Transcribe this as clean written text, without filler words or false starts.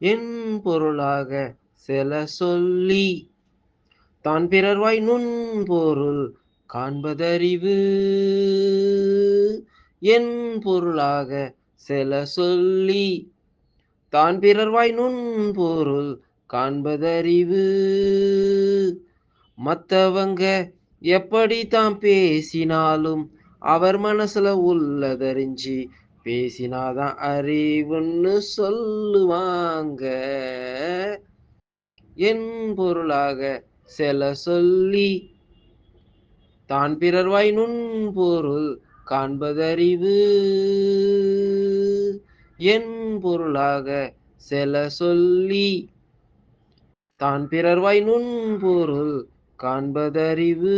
என் பொருளாக செல சொல்லி தான் பிறர்வாய் நுண்பொருள் காண்பதறிவு. என் பொருளாக செல சொல்லி தான் பிறர்வாய் நுண்பொருள் காண்பதறிவு. மத்தவங்க எப்படி தான் பேசினாலும் அவர் மனசுல உள்ளதறிஞ்சு பேசினாதான் அறிவுன்னு சொல்லுவாங்க. என் பொருளாக செல சொல்லி தான் பிறர்வாய் நுண்பொருள் காண்பதறிவு. என் பொருளாக செல சொல்லி தான் பிறர்வாய் நுண்பொருள் காண்பதறிவு.